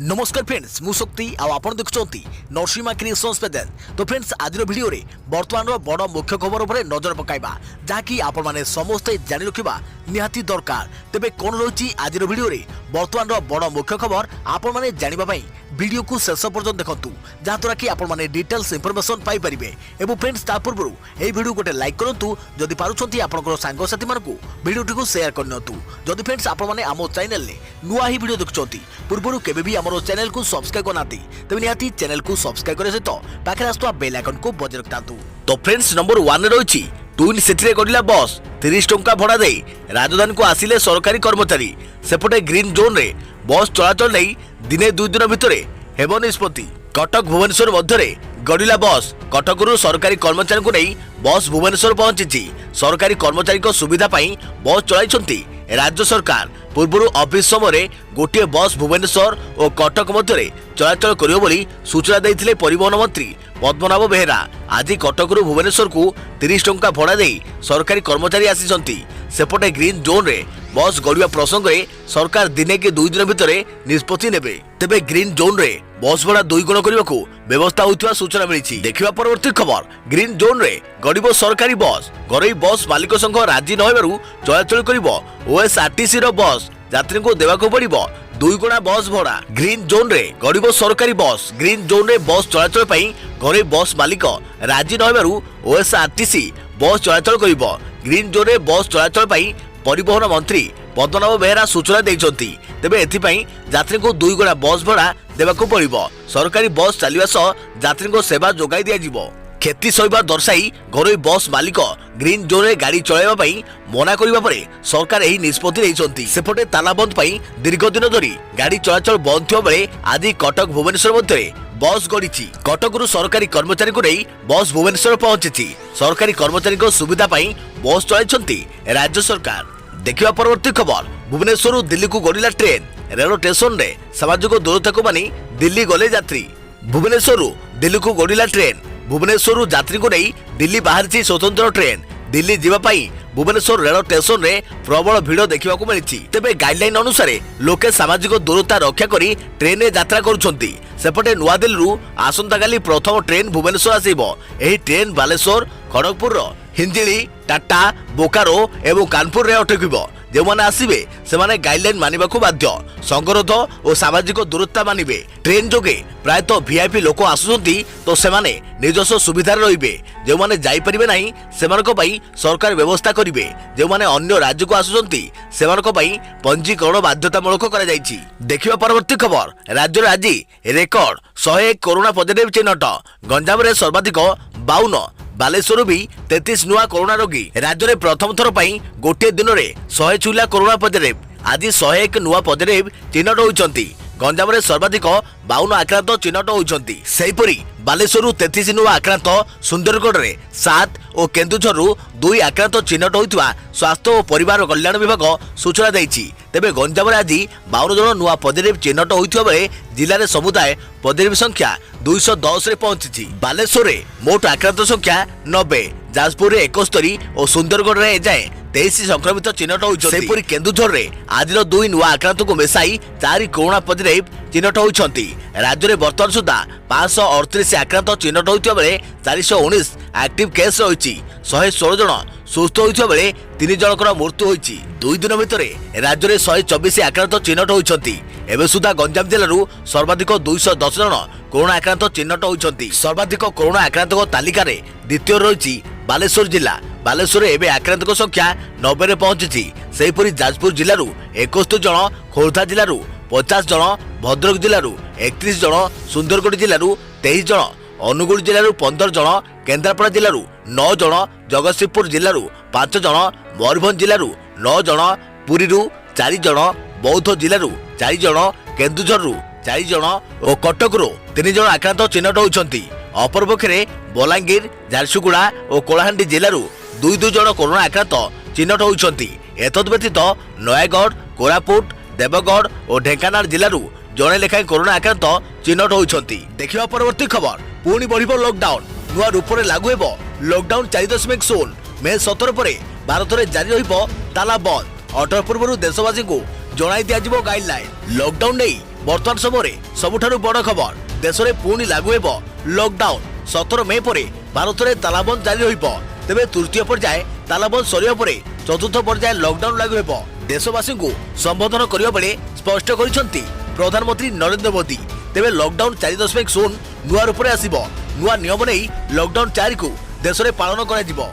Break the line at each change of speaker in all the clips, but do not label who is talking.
नमस्कार फ्रेंड्स मु शक्ति आपण देखुंत नरसिंहा क्रिएशन्स पेज। तो फ्रेंड्स आज वीडियो रे वर्तमान बड़ मुख्य खबर उपर नजर पकाइबा जहाँकि आपण माने समस्ते जानि रखिबा निहाती दरकार। तेबे कोन रही आज वीडियो रे वर्तमान बड़ मुख्य खबर आपण माने जानिबा पई वीडियो को शेष पर्यंत देखंतु जहाँद्वारा कि आपण माने डिटेल्स इंफॉर्मेशन पाई परिबे। एवं फ्रेंड्स ता पूर्व एई वीडियो गोटे लाइक करंतु जदि पारुछंती आपनकर सांग साथी मानकु वीडियो को शेयर करनतु। जदि फ्रेंड्स आपण माने आमो चैनल ले नुआ ही वीडियो देखुछंती पूर्व केबे भी हमरो चैनल को सब्सक्राइब करनाती तबे निहाती चैनल को सब्सक्राइब करे सहित पाखे आसुवा बेल आइकन को बजाय रखतांतु। तो फ्रेंड्स नंबर 1 रही ट्विन सिटी गड़िला बस 30 टंका भड़ा दे राजधानी को आसिले सरकारी कर्मचारी। सेपटे ग्रीन जोन रे बस चलाचल नहीं दिने 2 दिन भितर हेब निष्पत्ति। कटक भुवनेश्वर मध्य गड़िला बस कटकरू सरकारी कर्मचारी को नहीं बस भुवनेश्वर पहुंची। सरकारी कर्मचारी सुविधा पाई बस चलाई राज्य सरकार। पूर्व ऑफिस समय गोटे बस भुवनेश्वर और कटक मध्य चलाचल करियो बोली सूचना देइथिले परिवहन मंत्री पद्मनाभ बेहेरा। आज कटकरू भुवनेश्वर को 30 टंका भड़ा दे सरकारी कर्मचारी आसी। सेपटे ग्रीन जोन रे बस गड़िया प्रसंग में सरकार दिने के 2 दिन भितर निष्पत्ति नेबे। तेबे ग्रीन जोन रे बस भड़ा 2 गुण करने को व्यवस्था होइतिबा सूचना मिली। देखिबा परवर्ती खबर ग्रीन जोन रे गड़िबो सरकारी बस। घरोई बस मालिक संघ राजी नहेबारु चलाचल करिबो ओएसआरटीसी रो बस यात्री को देवाको पड़िबो 2 गुणा बस भड़ा। ग्रीन जोन रे गड़िबो सरकारी बस। ग्रीन जोन रे बस चलाचल पई घरे बस मालिक राजी नहेबारु ओएसआरटीसी बस चलाचल करिबो। ग्रीन जोन रे बस चलाचल पई परिवहन मंत्री पद्मनाभ बेहेरा सूचना देइछंती। तेबे एथिपई यात्री को 2 गुणा बस भड़ा देवाको पड़िबो। सरकारी बस चलिबा सह यात्री को सेवा जोगाई दिया जिवो। खेती सहिबा दर्शाई घरोई बस मालिक ग्रीन जोन रे गाड़ी चलाइबा पई मना करिबा परे सरकार एही निष्पत्ति लेइछंती। सेपटे तालाबंद पई दीर्घ दिन धरी गाड़ी चलाचल बंद थिबा बेले आज कटक भुवनेश्वर मध्य बस गड़ी। कटकरू सरकारी कर्मचारी को नहीं बस भुवनेश्वर पहुंची। सरकारी कर्मचारी को सुविधा पाई बस चलाई राज्य सरकार। देखिबा परवर्ती खबर भुवनेश्वर दिल्ली को गड़िला ट्रेन। रेल स्टेशन रे सामाजिक दूरता को मानी दिल्ली गले यात्री। भुवनेश्वर दिल्ली को गड़िला ट्रेन। भुवनेश्वर यात्री को नहीं दिल्ली बाहरी स्वतंत्र ट्रेन। दिल्ली जीवाई भुवनेश्वर रेल स्टेशन रे प्रबल भिड़ देखा मिली। तेबे गाइडलाइन अनुसार लोके सामाजिक दूरता रक्षा करी ट्रेन रे यात्रा करुछंती। सेपटे नुआदिल्ली आसंता काली प्रथम ट्रेन भुवनेश्वर आसीबो। एही ट्रेन बालेश्वर खड़गपुर हिंजिली टाटा बोकारो एवं कानपुर रे अटकिबो। जो माने आसीबे से माने गाइडलाइन मानिबा को बाध्य। संगरोध और सामाजिक दूरता मानिबे। ट्रेन जोगे प्रायतः वीआईपी लोक आसुछंती तो से माने निजस्व सुविधा रहिबे। जो माने जाई परिबे नाही सेमानको पई सरकार व्यवस्था करिवे। जो माने अन्य राज्य को आसुछंती सेमानको पई पंजीकरण बाध्यतामूलक करा जायछि। देखिबा परवर्ती खबर राज्य रे आज रेकर्ड 101 कोरोना पॉजिटिव चिन्हट। गंजाम रे सर्वाधिक 52। बालेश्वर भी 33 नुआ कोरोना रोगी। राज्य में प्रथम थर पर गोटे दिन में 100 छुईला कोरोना पॉजिटिव। आज 101 नुआ पॉजिटिव चिन्हट होती। गंजाम में सर्वाधिक 52 आक्रांत चिन्हट होती। सेहीपरि बालेश्वर 33 नुआ आक्रांत, सुंदरगढ़ में 7 और केन्दुझर 2 आक्रांत चिन्हट होता स्वास्थ्य और परिवार कल्याण विभाग सूचना देइछि। तेबे गंजाम में आज 52 जन नुआ पॉजिटिव चिन्हट होता बेले जिले में समुदाय पॉजिटिव संख्या 210 रे पहुंची। बालेश्वर मोट आक्रांत संख्या 90, जाजपुर 71 और सुंदरगढ़ में एजाए 23 संक्रमित चिन्हट होती। केन्दुझर में आज 2 नुआ आक्रांत को मिसाई 4 कोरोना पॉजिटिव चिन्हट होती। राज्य में बर्तमान सुधा 538 आक्रांत चिन्हट होता बेले 419 एक्टिव केस रही। 116 जन सुस्थ होता बेले 3 जनकर मृत्यु होती। 2 दिन भितर राज्य में 124 आक्रांत चिन्हट होती। एवं सुधा गंजाम जिलू सर्वाधिक 210 जन कोरोना आक्रांत चिन्हट होती। सर्वाधिक कोरोना आक्रांत तालिका द्वितीय रही बालेश्वर जिला। बालेश्वर एवं आक्रांत संख्या 90 में पहुंची। सेहीपरि जाजपुर जिलू 71 जन, खोर्धा जिलू 50 जन, भद्रक जिलू 31 जन, सुंदरगढ़ जिलू 23 जन, अनुगुल जिलू 15 जन, केन्द्रापड़ा जिलू 9 जन, जगतसिंहपुर जिलू 5 जन, मयूरभंज जिलू 9 जन, पुरी 4 जन, बौद्ध जिलू 4 जन, केन्दुझर 4 जन और कटक 3 जन आक्रांत चिन्हट होती। अपरपक्षे बलांगीर, झारसुगुड़ा और कलाहांडी जिलू 2 जन कोरोना आक्रांत चिन्हट होती। एतद व्यतीत नयागढ़, कोरापुट, देवगढ़ और ढेंकानाल जिलू जड़े लेखाएं कोरोना आक्रांत चिन्हट होती। देखिबा परवर्ती खबर पुणी बढ़िबो लॉकडाउन। नुआ रूप में लागू हेबो लॉकडाउन 4.0। मे 17 पर भारत में जारी रहिबो ताला बंद। 18 पूर्व देशवासी को जणाई दिया गाइडलाइन। लॉकडाउन नहीं वर्तमान समय सबुठारु बड़ खबर देश में पुणी लागू हेब लॉकडाउन 17 मई पर भारत में तालाबंद जारी रहिबो। तेबे तृतीय पर्याय तालाबंद सरिया परे चतुर्थ पर्याय लॉकडाउन लागू हेब। देशवासी को संबोधन करिया बेले स्पष्ट करिसंती प्रधानमंत्री नरेंद्र मोदी। तेबे लॉकडाउन 4.0 नुआ रूप में आसिबो। नुआ नियम नहीं लॉकडाउन 4 को देश में पालन करा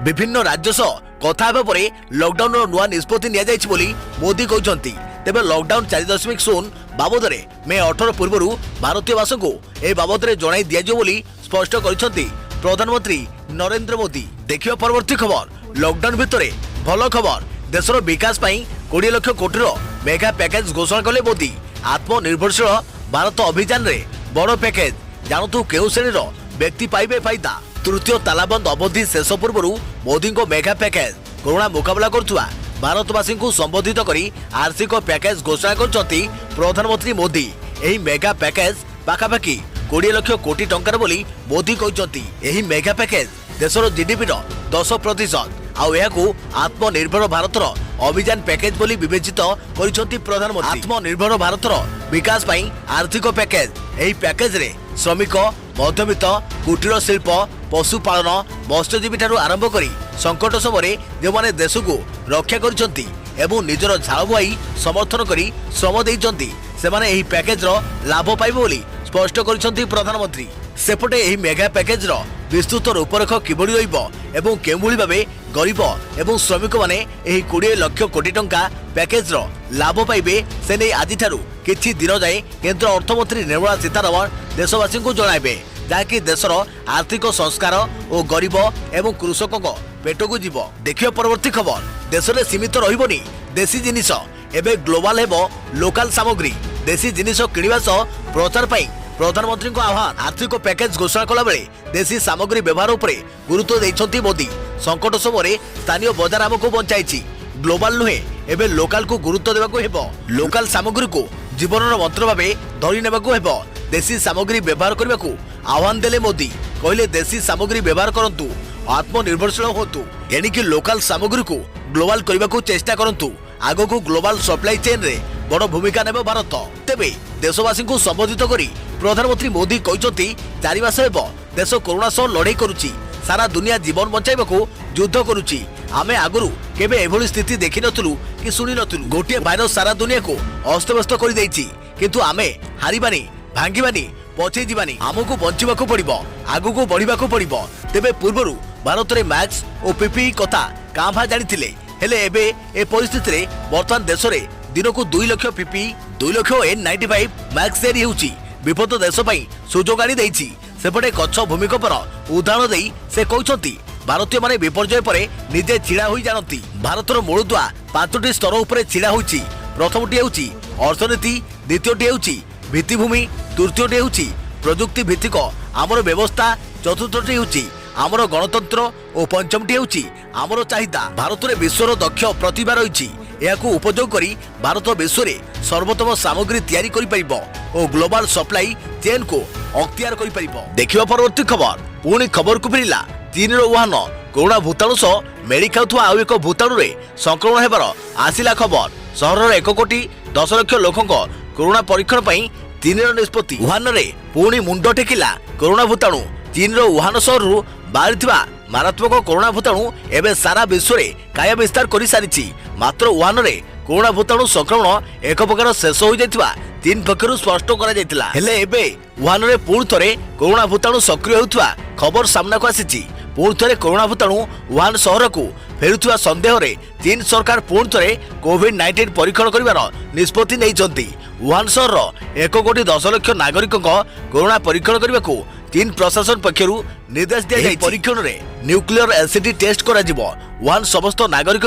विभिन्न राज्य सह कथा हेबा परे लॉकडाउन नुआ निष्पत्ति निया जायछि बोली मोदी कहते। तेबे लॉकडाउन 4.0 बाबद मे 18 पूर्व भारतीयवासी को ए बाबद जणाई दियाजियो बोली स्पष्ट करिसंती प्रधानमंत्री नरेंद्र मोदी। देखियो परवर्ती खबर लॉकडाउन भितरे भल खबर देशर विकास पई 20 लाख कोटी मेगा पैकेज घोषणा कले मोदी। आत्मनिर्भरशील भारत अभियान रे बड़ पैकेज जानतु केउ श्रेणीर व्यक्ति पाइबे फायदा। तृतीय तालाबंद अवधि शेष पूर्व मोदी को मेगा पैकेज कोरोना मुकाबला करुवा भारतवासी को संबोधित करी आर्थिक पैकेज घोषणा करछंती प्रधानमंत्री मोदी। एही मेगा पैकेज पाखापाखि 20 लाख कोटी टंकार बोली मोदी कहते। एही मेगा पैकेज देशर जीडीपी 10% आउ एहाकू आत्मनिर्भर भारतर अभियान पैकेज बोली विवेचित करिसंती प्रधानमंत्री। आत्मनिर्भर भारतर विकास पई आर्थिक पैकेज एही पैकेज रे श्रमिक मध्यवित्त कुटीर शिल्प पशुपालन मत्स्यजीवी ठारू आरंभ करी संकट समय जो माने देश को रक्षा करिसंती एवं निजर झाड़ बुआई समर्थन करी श्रम देइसंती सेमाने एही पैकेज रो लाभ पाइबे बोली स्पष्ट करिसंती प्रधानमंत्री। सेपटे एही मेगा पैकेज रो विस्तृत रूपरेख किभଳି रहिबो एवं केभଳି भाबे गरीब एवं श्रमिक माने एही 20 लाख कोटी टंका पैकेज रो लाभ पाइबे से नै आजि ठारू किछि दिन जाए केंद्र अर्थमंत्री निर्मला सीतारमण देशवासी को जणाइबे जाकि देशर आर्थिक संस्कार और गरीब एवं कृषक पेट को जीव। देखियो परवर्ती खबर देश में सीमित रहिबोनी देशी जिनिस एबे ग्लोबल हेबो लोकल सामग्री। देशी जिनिस किनिबा सह प्रचार पई प्रधानमंत्री को आह्वान। आर्थिक पैकेज घोषणा कला बेले देशी सामग्री व्यवहार उपरे गुरुत्व दैछंती मोदी। संकट समय स्थानीय बाजार आमको बंचाइछि ग्लोबल नुहे एबे लोकल को गुरुत्व देबाको हेबो। लोकल सामग्री को जीवनर मंत्र भाबे धरि नेबाको हेबो। देशी सामग्री व्यवहार करने को आह्वान देले मोदी। कहले देशी सामग्री व्यवहार करंतु आत्मनिर्भरशील होतु एनिकी लोकल सामग्री को ग्लोबल करने को चेष्टा करंतु आगो को ग्लोबल सप्लाई चेन रे बड़ भूमिका नेबो भारत। तेबे देशवासी को संबोधित करी प्रधानमंत्री मोदी कहते 4 मास हेबो देश कोरोना सह लड़ाई करुची सारा दुनिया जीवन बचाइबाकू युद्ध करुची। आमे आगुरु केबे एभली स्थिति देखि नथुलु कि सुनि नथुलु। गोटे भाइरस सारा दुनिया को अस्तव्यस्त कर देइछि किंतु आमे हारिबानी भांगिबानी पछे जीवानी आमको बंचिबाकू पड़िबो आगुको बढ़िबाकू पड़िबो। तेबे पूर्वरु भारत रे मैक्स और पीपीई कथा कांभा जानिथिले हेले एबे ए परिस्थिति रे वर्तमान देश रे दिनकू 2 lakh PPE 2 lakh N95 max तैयारी होउची विपद देश पई सुजोग आनी देइछि। सेपटे कच्छ भूमिकंपर उदाहरण देई से कहउछंती भारतीय माने विपर्यय परे निजे छिड़ा होई जानती। भारतर मूलदुआ 5टी स्तर उपरे छिड़ा होइछि। प्रथमटी हेउची अर्थनीति, द्वितीयटी हेउची भित्तिभूमि, तृतीयटी हेउची प्रजुक्ति भित्तिक आमर व्यवस्था, चतुर्थटी हेउची आमर गणतंत्र और पंचमटी हेउची आमर चाहिदा। भारत में विश्वर दक्ष प्रतिभा रही यह उपयोग करी भारत विश्व में सर्वोत्तम सामग्री तैयारी करि परिबो और ग्लोबल सप्लाई चेन को अख्तियार करि परिबो। देखिबा परवर्ती खबर पुणी खबर को फिरला चीन रो वुहान कोरोना भूताणु सह मेड़ी खाउथुवा आउ एक भूताणु रे संक्रमण हेबार आसिला खबर। सहर 1 कोटी 10 लाख लोकंक कोरोना परीक्षण पई चीन निष्पत्ति। वुहान रे पुणी मुंड टेकिला कोरोना भूताणु। चीन रो वुहान सहर रु बाहरिथिबा मारात्मक कोरोना भूताणु एबे सारा विश्व रे काया विस्तार करि सारिछि। मात्र वुहान रे कोरोना भूताणु संक्रमण एक प्रकार शेष हो जाइथिबा चीन पक्षरु स्पष्ट करा जाइतिला। हेले एबे वुहान रे पुणी थरे कोरोना भूताणु सक्रिय होउथुवा खबर सामना को आसिछि। पुणी थरे कोरोना भूताणु वुहान सहर को फेरुथुवा संदेह रे चीन सरकार पुणी थरे कोविड-19 परीक्षण करिवार निष्पत्ति नेइछंती। वुहान सहर 1 कोटी 10 लाख नागरिक कोरोना परीक्षण करने को चीन प्रशासन पक्षरु निर्देश दिया जाय। परीक्षण रे न्यूक्लियर एसिड टेस्ट करा जिवो। वुहान समस्त नागरिक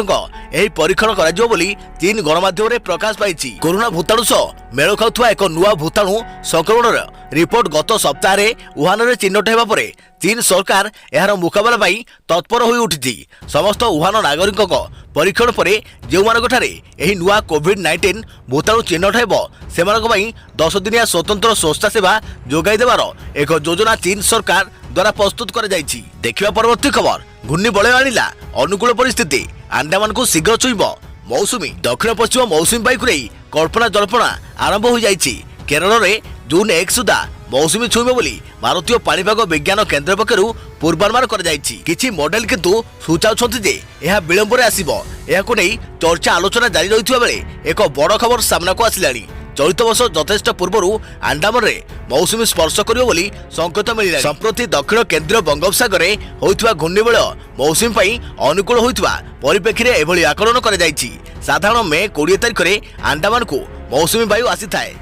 एही परीक्षण करा जिवो बोली चीन गणमाध्यम रे प्रकाश पाइछि। कोरोना भूताणु सह मेल खाउथुवा एक नुआ भूताणु संक्रमण रिपोर्ट गत सप्ताह रे वुहान रे चिन्हट हेबा परे चीन सरकार एहार मुकाबला पाई तत्पर होई उठिछि। समस्त वुहान नागरिक परीक्षण परे जेउमानकठारे एही नुआ कोविड-19 भूताणु चिन्हट हेबो सेमानक पई 10 दिनिया स्वतंत्र स्वास्थ्य सेवा जोगाई देबार एक योजना चीन सरकार द्वारा प्रस्तुत कर जाइछि। देखिबा परवर्ती खबर घूर्णी बलय आनिला अनुकूल परिस्थिति अंडमान को शीघ्र छुईब मौसुमी। दक्षिण पश्चिम मौसुमी बायु रे कल्पना जल्पना आरंभ हो जाइछि। केरल में जून 1 सुधा मौसुमी छुईब बोली भारतीय पाणीपाग विज्ञान केन्द्र पक्षरु पूर्वानुमान कर किछि मॉडल किंतु सूचाउछन्ति जे यह विलंब रे आसीबो। एहाकु नै चर्चा आलोचना जारी रहितबा बेले एक बड़ खबर सामना को आसिलानी। चलित वर्ष यथेष्ट पूर्व आंडामान में मौसुमी स्पर्श करियो बोली संकेत मिलिला। संप्रति दक्षिण केंद्रीय बंगोपसागर में होइतबा घूर्णिबलय मौसुमी पई अनुकूल होइतबा परिप्रेक्षी रे एभली आकलन करा जायछि। साधारण मे 20 तारिख रे आंडामान को मौसुमी वायु आसीथाय,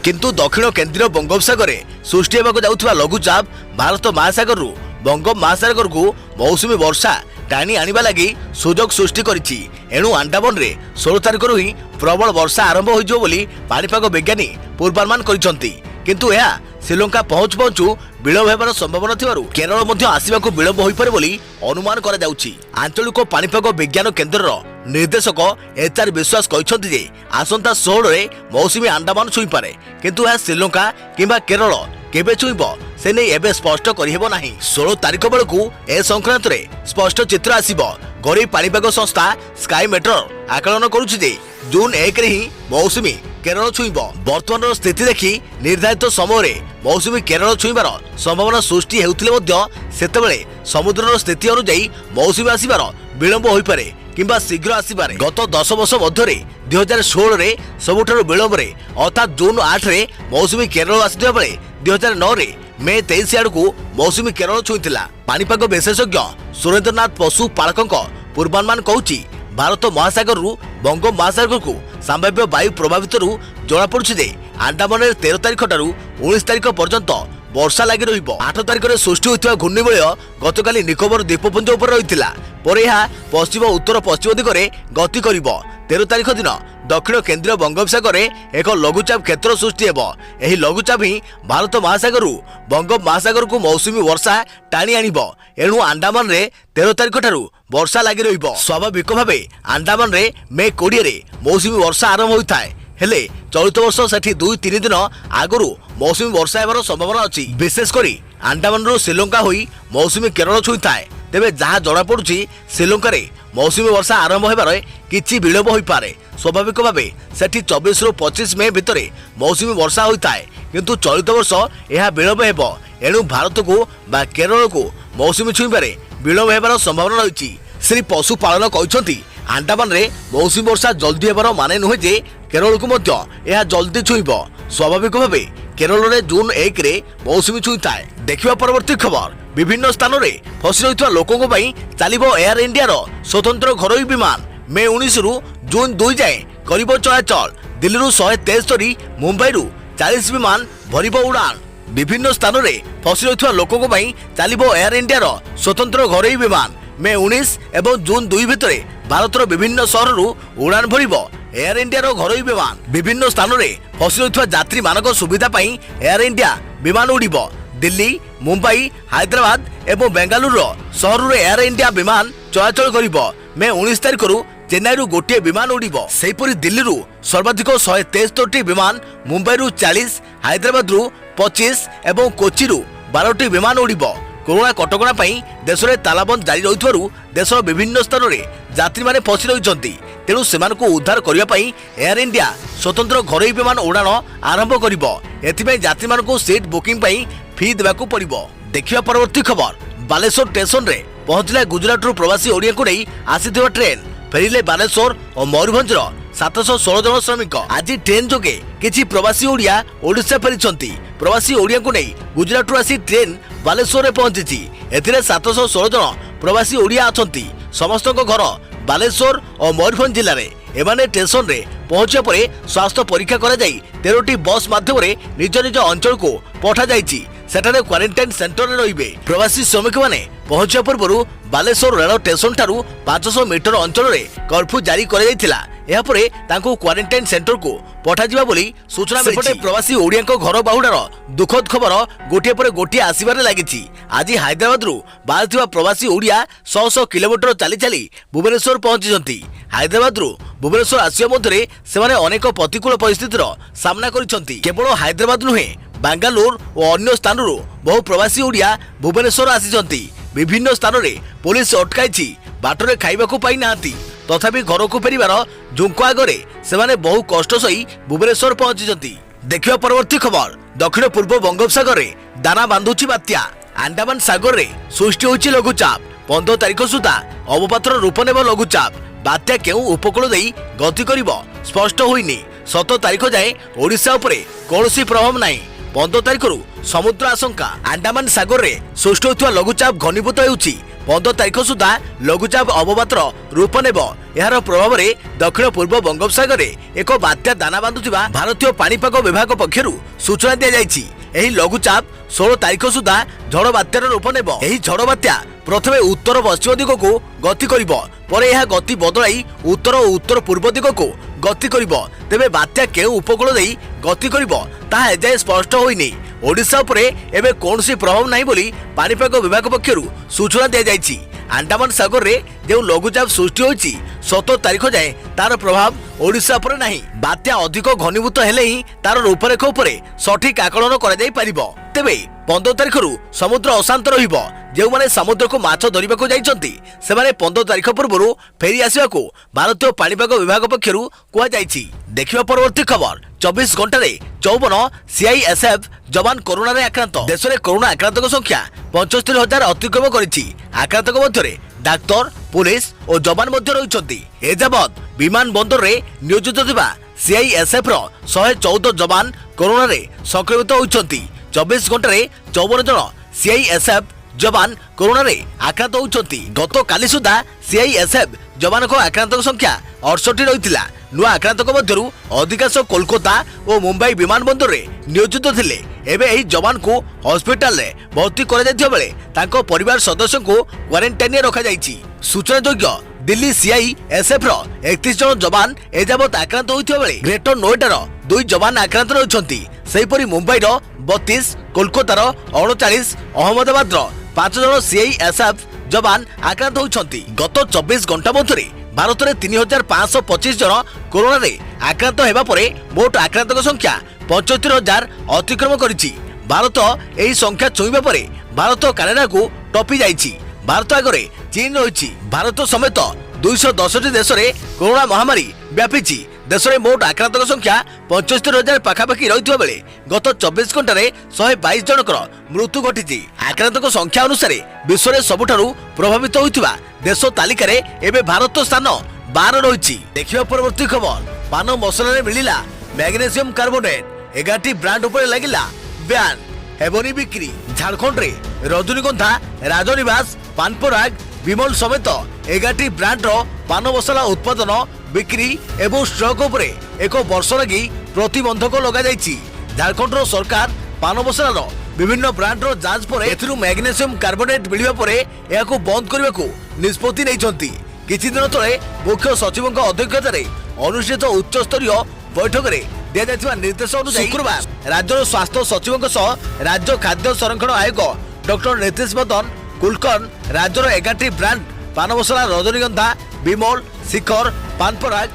किंतु दक्षिण केंद्रीय बंगोपसागर में सृष्टि होबाक जाउथबा लघुचाप भारत महासागर रु बंगोप महासागर को मौसुमी वर्षा टाणी आनिबा लागि सुजोग सृष्टि करिछि। एणु आंडामान रे 16 तारिख रु ही प्रबल वर्षा आरंभ होइजो बोली पाणीपाग विज्ञानी पूर्वानुमान करिसंती। किंतु यह श्रीलंका पहुंचु पहुंचु विलंब हेबार संभावना थिबारु केरल मध्य आसिबाकू विलंब होई पारे बोली अनुमान करा जाउछि। आंचलिक पाणीपाग विज्ञान केन्द्रर निर्देशक HR विश्वास कहिसंती जे आसंता 16 रे मौसुमी आंडामान छुई पारे, किंतु यह श्रीलंका किंबा केरल केबे छुईब से नहीं एबे स्पष्ट करिहेबो नाही। 16 तारिख बेलकू ए संक्रांत रे स्पष्ट चित्र आसीबो। घरोई पाणीपाग संस्था स्काई मेट्रोर आकलन करुछि जे जून 1 रे ही मौसुमी केरल छुईब। वर्तमान स्थिति देखि निर्धारित समय रे मौसुमी केरल छुईबार संभावना सृष्टि हेउथिले मध्य सेतेबेले समुद्रर स्थिति अनुसार मौसुमी आसीबार विलंब होई पारे किंबा शीघ्र आसीबारे। गत 10 वर्ष मध्य 2016 रे सबुठारु विलंब रे अर्थात जून 8 रे मौसुमी केरल आसीथिबा बेले 2009 रे मे 23 आड़कू मौसुमी केरल छुईथिला। पाणीपाग विशेषज्ञ सुरेंद्रनाथ पशु पालकଙ୍କ पूर्वानुमान कहूछि भारत महासागर रु बंगोप महासागर को संभाव्य वायु प्रभावित रु जणा पड़ुछि जे आंडामान 13 तारिख ठारू 19 तारिख पर्यंत वर्षा लागि रहिबो। 8 तारिख रे सृष्टि होइतबा घूर्णिबलय गतकाली निकोबर द्वीपपुंज उपर रहितिला, परे यह पश्चिम उत्तर पश्चिम दिगरे गति करिबो। 13 तारिख दिन दक्षिण केंद्रीय बंगोपसागर एक लघुचाप क्षेत्र सृष्टि हेबो। एही लघुचाप ही भारत महासागर रु बंगोप महासागर को मौसुमी वर्षा टाणी आनिबो। एणु आंडामान रे 13 तारिख ठारू वर्षा लागि रहिबो। स्वाभाविक भावे आंडामान रे मे 20 रे मौसुमी वर्षा आरंभ होइथाय, हेले चलित वर्ष सेठी 2-3 दिन आगरू मौसुमी वर्षा हेबार संभावना अछि। विशेषकर आंडामान रु श्रीलंका होई मौसुमी केरल छुईथाय। तेबे जहाँ जणा पड़ुछि श्रीलंका रे मौसुमी वर्षा आरंभ हेबार किछि विलंब होई पारे। स्वाभाविक भावे सेठी 24 रु 25 मे भितरे मौसुमी वर्षा होइथाय, किंतु चलित वर्ष यह विलंब हेबो। एणु भारत को बा केरल को मौसुमी छुईबारे विलंब हेबार संभावना रहिछि। श्री पशुपालन कहिसंती आंडामान रे मौसुमी वर्षा जल्दी हेबार माने नुहे जे केरल को मध्य यह जल्दी छुईब। स्वाभाविक भावे केरल रे जून 1 रे मौसुमी छुईथाय। देखिबा परवर्ती खबर। विभिन्न स्थान रे फसी रहितबा लोकंक पई चालिबो एयर इंडिया रो स्वतंत्र घरोई विमान। मे 19 रु जून 2 जाए करिबो चलाचल। दिल्ली रु 173, मुंबई रु 40 विमान भरिबो उड़ान। विभिन्न स्थान रे फसी रहितबा लोकंक पई चालिबो एयर इंडिया रो स्वतंत्र घरोई विमान। मे 19 एवं जून 2 भितरे भारतर विभिन्न सहर रु उड़ान भरिबो एयर इंडिया रो घरोई विमान। विभिन्न स्थान रे फसी रहितबा यात्री मानक सुविधा पई एयर इंडिया विमान उड़िबो। दिल्ली, मुंबई, हैदराबाद एवं बेंगालुरु सहर रे एयर इंडिया विमान चलाचल करिबो। मे 19 तारिख रु चेन्नई रु गोटे विमान उड़िबो। सेहीपरि दिल्ली रु सर्वाधिक 173 विमान, मुंबई रु 40, हैदराबाद रु 25 एवं कोची रु 12 विमान उड़िबो। कोरोना कटकणा पई देश में तालाबंद जारी रहितबारु देशर विभिन्न स्थान रे यात्री माने फसी रहिसंती। तेणु सेमानकु उद्धार करिया पई एयर इंडिया स्वतंत्र घरोई विमान उड़ान आरंभ करिबो। एथिपई यात्री मानकु सीट बुकिंग पई फी देबाकू पड़िबो। देखिबा परवर्ती खबर। बालेश्वर स्टेशन रे पहुंचला गुजरात रु प्रवासी ओडिया को नहीं आसीथिबा ट्रेन। फेरिले बालेश्वर और मयूरभंजर 716 जन श्रमिक। आज ट्रेन जोगे किछि प्रवासी ओडिया ओडिशा फेरिछंती। प्रवासी ओडिया को नहीं गुजरात रु आसी ट्रेन बालेश्वर रे पहुंची। एथिरे 716 जन प्रवासी ओडिया अछंती। समस्तक घर बालेश्वर और मयूरभंज जिले में। एमाने स्टेशन रे पहुंचा परे स्वास्थ्य परीक्षा करा जाई 13टी बस माध्यम रे निज निज अंचल को पठा जाईची। सेठारे क्वारंटाइन सेंटर रे रहिबे। प्रवासी श्रमिक माने पहुंचा पूर्व बालेश्वर रेल स्टेशन ठारू 500 मीटर अंचल रे कर्फ्यू जारी करा जायतिला। एहा परे तांको क्वारंटाइन सेंटर को पठा जिबा बोली सूचना मिलिछि। प्रवासी ओडिया घर बाहुडार दुखद खबर गोटिए पर गोटिए आसीबारे लागिछि। आज हैदराबाद रु बाहरथिबा प्रवासी ओडिया 100 किलोमीटर चली चली भुवनेश्वर पहुंचीछंती। हैदराबाद रु भुवनेश्वर आसिया मध्य सेमाने अनेक प्रतिकूल परिस्थितिर सामना करिसंती। केवल हैदराबाद नुहे बांगालोर और अन्य स्थान बहु प्रवासी ओडिया भुवनेश्वर आसीचंती। विभिन्न स्थान रे पुलिस अटकाई बाटरे खाइबाकू पाई नाहांती। तथापि घर को फेरिबार झुंक आगरे सेमाने बहु कष्ट सही भुवनेश्वर पहुंचीचंती। देखिए परवर्ती खबर दक्षिण पूर्व बंगोपसागर रे दाना बांधुची बात्या अंडमान सागर रे सृष्टि होची लघुचाप 15 तारिख सुधा अवपातर रूप नेब लघुचाप बात्या केउ उपकूल देई गति करिवो स्पष्ट होइनी 17 तारिख जाए ओडिशा उपरे कोनोसी प्रभाव नाही 15 तारिख रु समुद्र आशंका अंडमान सागर रे सृष्टि होतुवा लघुचाप घनीभूत हेउची 15 तारिख सुधा लघुचाप अवपातर रूप नेब यार प्रभाव रे दक्षिण पूर्व बंगोपसागर रे एक बात्या दाना बांधुथिबा भारतीय पाणीपाग विभाग पक्षरु सूचना दिया जायछि। एही लघुचाप 16 तारिख सुधा झड़ बात्यार रूप नेब। एही झड़ बात्या प्रथमे उत्तर पश्चिम दिग को गति करिवो परे यह गति बदलाई उत्तर और उत्तर पूर्व दिग को गति करिवो। तेबे बात्या केउ उपकूल देई गति करिवो ताहा एजाए स्पष्ट होइनी। ओडिशा उपरे एबे कोनोसी प्रभाव नाही बोली पाणीपाग विभाग पक्षरु सूचना दिया जायछि। अंडमान सागर रे जो लघुचाप सृष्टि होइछि 17 तारिख जाए तार प्रभाव ओडिशा पर नाही। बात्या अधिक घनीभूत हेले ही तार रूपरेख उपरे सठिक आकलन करा जाई परिबो। तेबे 15 तारिख रु समुद्र अशांत रहिबो। जो माने समुद्र को माछ धरिबा को जाइछंती से माने 15 तारिख पूर्व फेरी आसिबा को भारतीय पाणीपाग विभाग पक्षरु कुआ जाइछि। देखिबा परवर्ती खबर 24 घंटा रे 54 सीआईएसएफ जवान कोरोना रे आक्रांत। देश रे कोरोना आक्रांतक संख्या 75,000 अतिक्रम करिछि। आक्रांतक मध्य डाक्तर पुलिस और जवान मध्य रहिछंती। एजाबत विमान बंदर रे नियोजित थिबा सीआईएसएफ रो 114 जवान कोरोना रे संक्रमित होइछंती। 24 घंटा रे 54 जन सीआईएसएफ जवान कोरोना रे आक्रांत होइछंती। गत काली सुधा सीआईएसएफ जवान को आक्रांतक संख्या 68 रहितिला। नुआ आक्रांतक मध्यरु अधिकांश कोलकाता और मुंबई विमान बंदर रे नियोजित थिले। एबे एही जवान को हॉस्पिटल रे भर्ती करा जायथिबा बेले तांको परिवार सदस्य को क्वारंटाइन रे रखा जायछि। सूचना योग्य दिल्ली सीआईएसएफ रो 31 जन जवान एजाबत आक्रांत होइथिबा बेले ग्रेटर नोएडा रो 2 जवान आक्रांत रहिछंती। सेहिपरि मुंबई रो 32 कोलकाता रो 39 अहमदाबाद रो 5 जन सीआईएसएफ जवान आक्रांत होइछंती। गत 24 घंटा मध्यरे भारत में 3,525 जन कोरोना रे आक्रांत हेबा परे मोट आक्रांतक संख्या 75,000 अतिक्रम करिछि। भारत एही संख्या छुईबा परे भारत कनाडा को टपी जाइछि। भारत आगरे चीन रहिछि। भारत समेत 210 देश रे कोरोना महामारी व्यापिछि। देश में मोट आक्रांतक संख्या 75,000 पाखापाखि रहिथिबा बेले गत 24 घंटा रे 122 जनकर मृत्यु घटिछि। आक्रांतक संख्या अनुसार विश्व में सबुठारु प्रभावित होइथिबा देश तालिका रे एबे भारत स्थान 12 रहिछि। देखिबा परवर्ती खबर पान मसला रे मिलिला मैग्नेशियम कार्बोनेट 11टी ब्रांड ऊपर लागिला ब्यान हेबनी बिक्री। झारखंड रे रजनीगंधा राजनिवास पानपराग विमल समेत 11टी ब्रांड रो पान मसला उत्पादन बिक्री एवं स्टॉक उपरे एक वर्ष लगी प्रतिबंधक लगा जाइछि। झारखंड रो सरकार पान मसला रो विभिन्न ब्रांड रो जांच पर एथिरु मैग्नेशियम कार्बोनेट मिलिबा परे एहाकु बंद करबा को निष्पत्ति नैछंती। किछि दिन तळे मुख्य सचिवक अध्यक्षता रे अनुष्ठित उच्च स्तरीय बैठक रे दिया जायथिबा निर्देश अनुसार शुक्रवार राज्य स्वास्थ्य सचिवक सह राज्य खाद्य संरक्षण आयोग डॉक्टर नीतीश मदन कुलकर्णी राज्यर 11टी ब्रांड पान मसला रजनीगंधा विमल शिखर पानपराग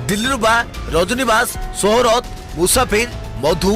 दिल्लीरुबा रजनीवास सोहरत मुसाफिर मधु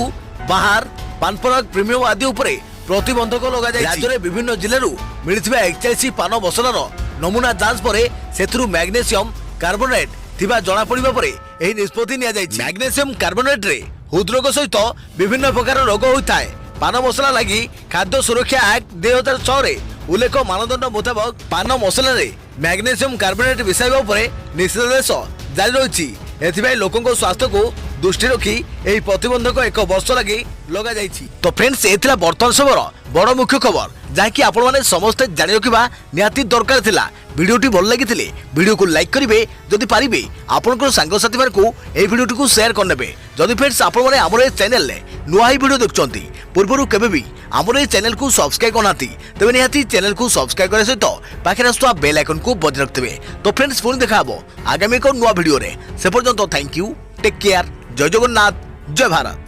बाहार पानपराग प्रीमियम आदि उपरे प्रतिबंधक लगा जाय। राज्य में विभिन्न जिल्लारू मिलिथिबा 81 पान मसलार नमूना जांच परे सेथुरु मैग्नेशियम कार्बोनेट थिबा जणा पड़िबा परे एही निष्पत्ति निया जायछि। मैग्नेशियम कार्बोनेट रे हृदरोग सहित विभिन्न प्रकार रोग होइथाय। पान मसला लगी खाद्य सुरक्षा एक्ट 2006 रे उल्लेख मानदंड मुताबक पान मसला रे मैग्नेशियम कार्बोनेट मिसाइबा उपरे निषेधादेश जारी रहिछि। एथिबाई लोकंको स्वास्थ्य को दृष्टि रखी एही प्रतिबंधक एक वर्ष लगी लगा जाइछि। तो फ्रेंड्स एथिला वर्तमान समयर बड़ मुख्य खबर जाकि आपण माने समस्त जानि रखिबा निहाती दरकार थिला। वीडियोटी भल लागिथिले वीडियो को लाइक करिवे जदि पारिबे आपनकर संग साथी मार को ए वीडियोटी को शेयर करनेबे। जदि फ्रेंड्स आपण माने हमर ए चैनल ले नुआ ही वीडियो देखचंती पूर्वरु केबे भी हमर ए चैनल को सब्सक्राइब करनाती तबे निहाती चैनल को सब्सक्राइब करे सहित पाखे आसुवा बेल आइकन को बजाय रखथिबे। तो फ्रेंड्स पुणी देखाबो आगामी को नुआ वीडियो रे। से पर्यंत थैंक यू टेक केयर जय जगन्नाथ जय भारत।